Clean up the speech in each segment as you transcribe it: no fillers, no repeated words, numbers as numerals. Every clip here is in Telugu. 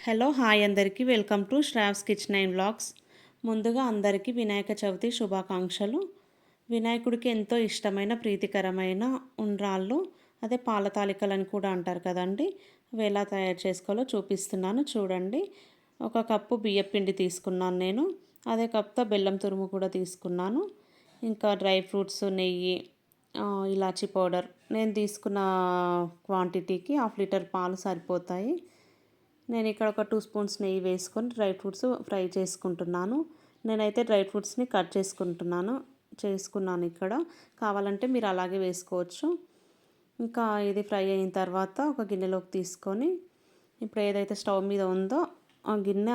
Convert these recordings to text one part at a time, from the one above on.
హలో హాయ్ అందరికీ welcome to Shravs kitchen and vlogs. ముందుగా అందరికీ వినాయక చవితి శుభాకాంక్షలు. వినాయకుడికి ఎంతో ఇష్టమైన ప్రీతికరమైన ఉండ్రాళ్ళు, అదే పాల తాలికలని కూడా అంటారు కదండి. అవి ఎలా తయారు చేసుకోవాలో చూపిస్తున్నాను చూడండి. ఒక కప్పు బియ్యపిండి తీసుకున్నాను నేను. అదే కప్తో బెల్లం తురుము కూడా తీసుకున్నాను. ఇంకా డ్రై ఫ్రూట్స్, నెయ్యి, ఇలాచీ పౌడర్. నేను తీసుకున్న క్వాంటిటీకి 1/2 లీటర్ పాలు సరిపోతాయి. నేను ఇక్కడ ఒక 2 స్పూన్స్ నెయ్యి వేసుకొని డ్రై ఫ్రూట్స్ ఫ్రై చేసుకుంటున్నాను. నేనైతే డ్రై ఫ్రూట్స్ని కట్ చేసుకున్నాను ఇక్కడ. కావాలంటే మీరు అలాగే వేసుకోవచ్చు. ఇంకా ఇది ఫ్రై అయిన తర్వాత ఒక గిన్నెలోకి తీసుకొని, ఇప్పుడు ఏదైతే స్టవ్ మీద ఉందో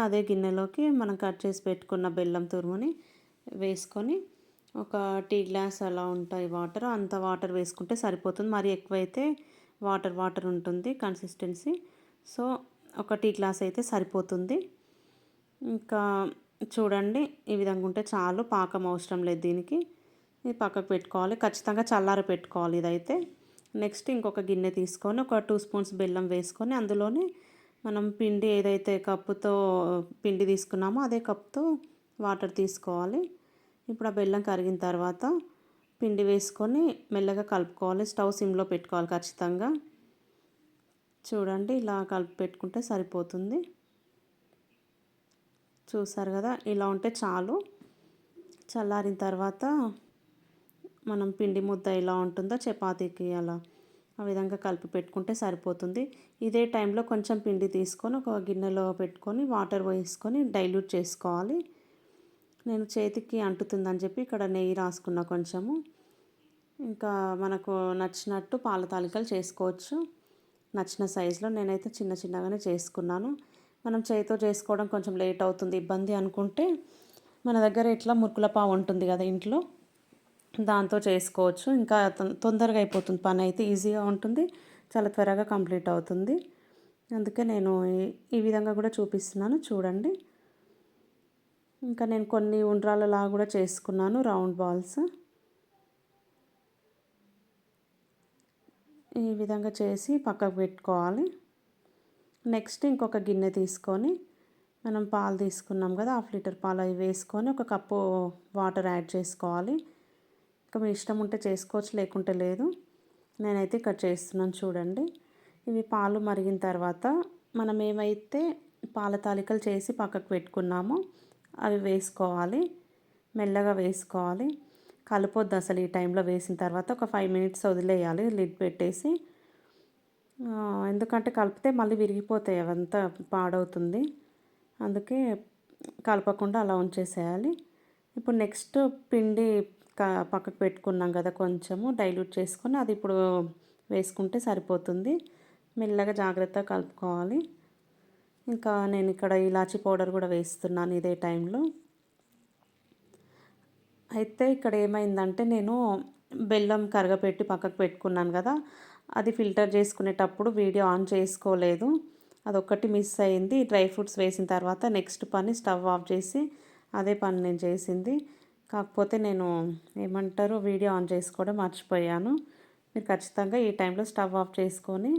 అదే గిన్నెలోకి మనం కట్ చేసి పెట్టుకున్న బెల్లం తురుముని వేసుకొని, ఒక టీ గ్లాస్ అలా ఉంటాయి వాటర్, అంత వాటర్ వేసుకుంటే సరిపోతుంది. మరి ఎక్కువైతే వాటర్ ఉంటుంది కన్సిస్టెన్సీ. సో ఒక టీ గ్లాస్ అయితే సరిపోతుంది. ఇంకా చూడండి, ఈ విధంగా ఉంటే చాలు, పాకం అవసరం లేదు దీనికి. ఇది పక్కకు పెట్టుకోవాలి, ఖచ్చితంగా చల్లార పెట్టుకోవాలి ఇదైతే. నెక్స్ట్ ఇంకొక గిన్నె తీసుకొని ఒక 2 స్పూన్స్ బెల్లం వేసుకొని, అందులోనే మనం పిండి ఏదైతే కప్పుతో పిండి తీసుకున్నామో అదే కప్తో వాటర్ తీసుకోవాలి. ఇప్పుడు ఆ బెల్లం కరిగిన తర్వాత పిండి వేసుకొని మెల్లగా కలుపుకోవాలి. స్టవ్ సిమ్లో పెట్టుకోవాలి ఖచ్చితంగా. చూడండి, ఇలా కలిపి పెట్టుకుంటే సరిపోతుంది. చూసారు కదా, ఇలా ఉంటే చాలు. చల్లారిన తర్వాత మనం పిండి ముద్ద ఎలా ఉంటుందో చపాతీకి అలా ఆ విధంగా కలిపి పెట్టుకుంటే సరిపోతుంది. ఇదే టైంలో కొంచెం పిండి తీసుకొని ఒక గిన్నెలో పెట్టుకొని వాటర్ వేసుకొని డైల్యూట్ చేసుకోవాలి. నేను చేతికి అంటుతుందని చెప్పి ఇక్కడ నెయ్యి రాసుకున్న కొంచెము. ఇంకా మనకు నచ్చినట్టు పాల తాలికలు చేసుకోవచ్చు, నచ్చిన సైజులో. నేనైతే చిన్నగానే చేసుకున్నాను. మనం చేతితో చేసుకోవడం కొంచెం లేట్ అవుతుంది, ఇబ్బంది అనుకుంటే మన దగ్గర ఇట్లా మురుకుల పావు ఉంటుంది కదా ఇంట్లో, దాంతో చేసుకోవచ్చు. ఇంకా తొందరగా అయిపోతుంది పని, అయితే ఈజీగా ఉంటుంది, చాలా త్వరగా కంప్లీట్ అవుతుంది. అందుకే నేను ఈ విధంగా కూడా చూపిస్తున్నాను చూడండి. ఇంకా నేను కొన్ని ఉండ్రాలలా కూడా చేసుకున్నాను, రౌండ్ బాల్స్. ఈ విధంగా చేసి పక్కకు పెట్టుకోవాలి. నెక్స్ట్ ఇంకొక గిన్నె తీసుకొని మనం పాలు తీసుకున్నాం కదా, 1/2 లీటర్ పాలు అవి వేసుకొని ఒక కప్పు వాటర్ యాడ్ చేసుకోవాలి. ఇంకా మీ ఇష్టం ఉంటే చేసుకోవచ్చు, లేకుంటే లేదు. నేనైతే ఇక్కడ చేస్తున్నాను చూడండి. ఇవి పాలు మరిగిన తర్వాత మనం ఏమైతే పాల తాలికలు చేసి పక్కకు పెట్టుకున్నామో అవి వేసుకోవాలి, మెల్లగా వేసుకోవాలి. కలపొద్దు అసలు ఈ టైంలో. వేసిన తర్వాత ఒక 5 మినిట్స్ వదిలేయాలి లిడ్ పెట్టేసి. ఎందుకంటే కలిపితే మళ్ళీ విరిగిపోతాయి, అవంతా పాడవుతుంది. అందుకే కలపకుండా అలా ఉంచేసేయాలి. ఇప్పుడు నెక్స్ట్ పిండి పక్కకు పెట్టుకున్నాం కదా, కొంచెము డైల్యూట్ చేసుకొని అది ఇప్పుడు వేసుకుంటే సరిపోతుంది. మెల్లగా జాగ్రత్తగా కలుపుకోవాలి. ఇంకా నేను ఇక్కడ ఇలాచీ పౌడర్ కూడా వేస్తున్నాను ఇదే టైంలో. అయితే ఇక్కడ ఏమైందంటే, నేను బెల్లం కరగపెట్టి పక్కకు పెట్టుకున్నాను కదా, అది ఫిల్టర్ చేసుకునేటప్పుడు వీడియో ఆన్ చేసుకోలేదు, అదొక్కటి మిస్ అయింది. డ్రై ఫ్రూట్స్ వేసిన తర్వాత నెక్స్ట్ పని స్టవ్ ఆఫ్ చేసి అదే పని నేను చేసింది. కాకపోతే నేను వీడియో ఆన్ చేసుకోవడం మర్చిపోయాను. మీరు ఖచ్చితంగా ఈ టైంలో స్టవ్ ఆఫ్ చేసుకొని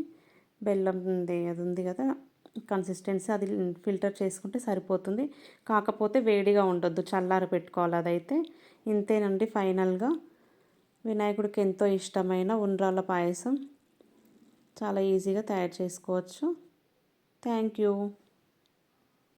బెల్లం అది ఉంది కదా కన్సిస్టెన్సీ, అది ఫిల్టర్ చేసుకుంటే సరిపోతుంది. కాకపోతే వేడిగా ఉండొద్దు, చల్లార పెట్టుకోవాలి అదైతే. ఇంతేనండి ఫైనల్గా వినాయకుడికి ఎంతో ఇష్టమైన ఉండ్రాళ్ళ పాయసం చాలా ఈజీగా తయారు చేసుకోవచ్చు. Thank you.